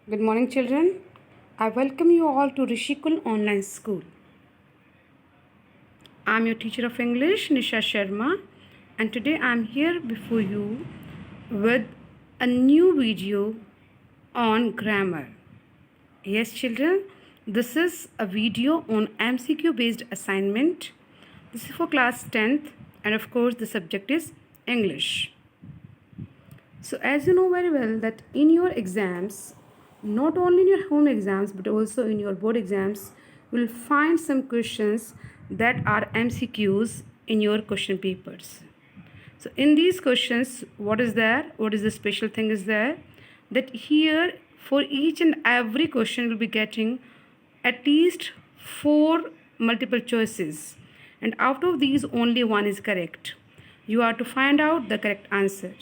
Good morning, children. I welcome you all to Rishikul Online School. I am your teacher of English, Nisha Sharma, and today I am here before you with a new video on grammar. Yes, children, this is a video on MCQ based assignment. This is for class 10th, and of course, the subject is English. So, as you know very well, that in your exams, not only in your home exams but also in your board exams, you will find some questions that are MCQs in your question papers. So, in these questions, what is there? What is the special thing is there? That here, for each and every question, you'll be getting at least 4 multiple choices, and out of these, only one is correct. You are to find out the correct answer.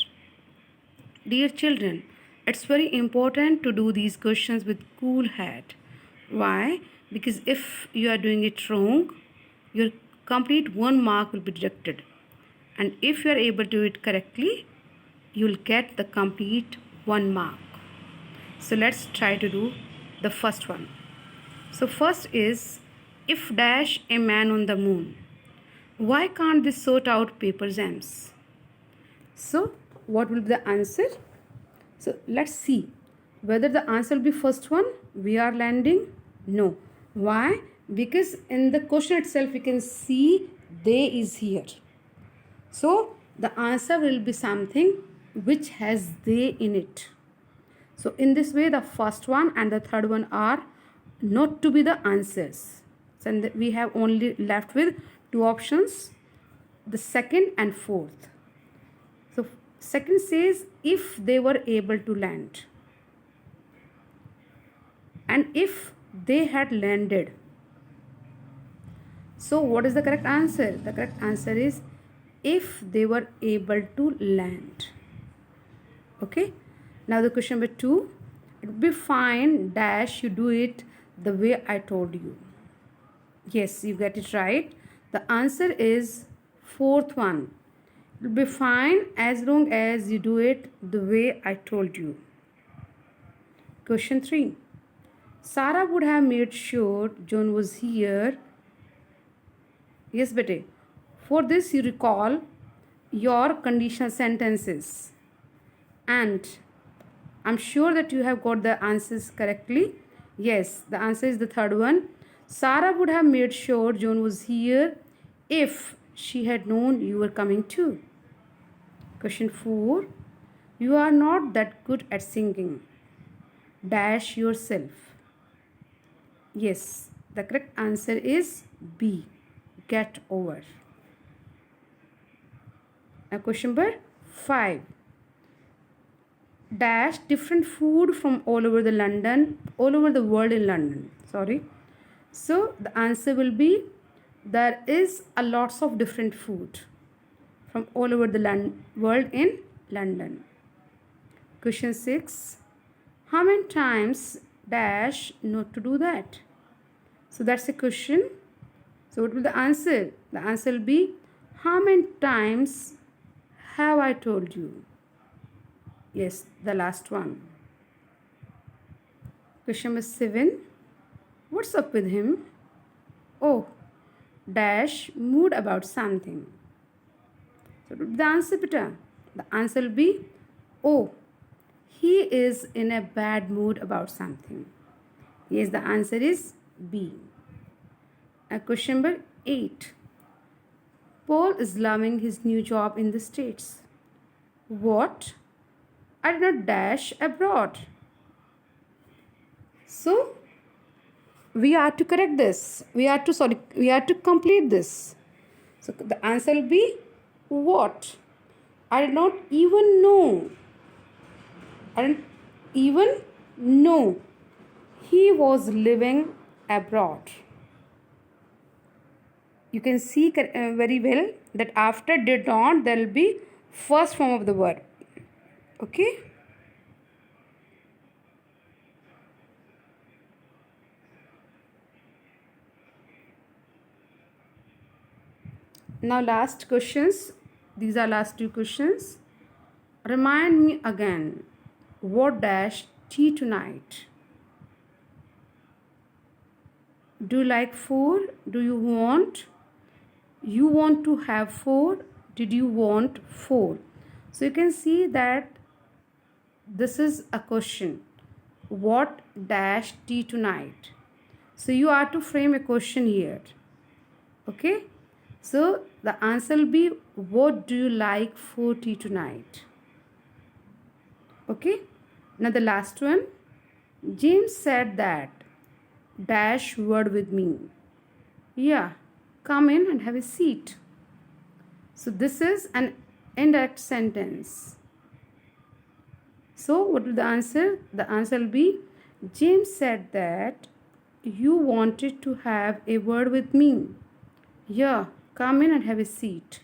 Dear children, it's very important to do these questions with cool head. Why? Because if you are doing it wrong, your complete 1 mark will be deducted. And if you are able to do it correctly, you will get the complete 1 mark. So let's try to do the first one. So first is, if dash a man on the moon, why can't they sort out paper gems? So what will be the answer? So let's see whether the answer will be first one, we are landing. No. Why? Because in the question itself we can see they is here. So the answer will be something which has they in it. So in this way, the first one and the third one are not to be the answers. So we have only left with 2 options, the second and fourth. So second says, if they were able to land, and if they had landed. So what is the correct answer? The correct answer is, if they were able to land. Okay. Now the question number 2, it would be fine dash you do it the way I told you. Yes, you get it right. The answer is fourth one. It will be fine as long as you do it the way I told you. Question 3. Sarah would have made sure John was here. Yes, bete. For this you recall your conditional sentences. And I'm sure that you have got the answers correctly. Yes, the answer is the third one. Sarah would have made sure John was here if she had known you were coming too. Question 4. You are not that good at singing. Dash yourself. Yes, the correct answer is B. Get over. Now question number 5. Dash different food from all over the world in London. So the answer will be, there is a lots of different food from all over the world in London. Question 6. How many times dash not to do that? So that's a question. So what will the answer? The answer will be, how many times have I told you? Yes, the last one. Question number 7. What's up with him? Oh, dash mood about something. So the answer, Peter. The answer will be, oh, he is in a bad mood about something. Yes, the answer is B. Question number 8. Paul is loving his new job in the States. What? I did not dash abroad. So we are to correct this. We are to complete this. So the answer will be, what? I did not even know. I didn't even know he was living abroad. You can see very well that after did not, there will be first form of the word. Okay. Now last questions. These are last 2 questions. Remind me again. What dash tea tonight? Do you like food? Do you want? You want to have food? Did you want food? So you can see that this is a question. What dash tea tonight? So you are to frame a question here. Okay? So the answer will be, what do you like for tea tonight? Okay? Now the last one. James said that dash word with me. Yeah, come in and have a seat. So this is an indirect sentence. So what will the answer? The answer will be, James said that you wanted to have a word with me. Yeah, come in and have a seat.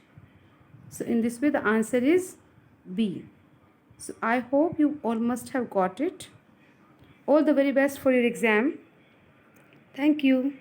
So in this way the answer is B. So I hope you all must have got it. All the very best for your exam. Thank you.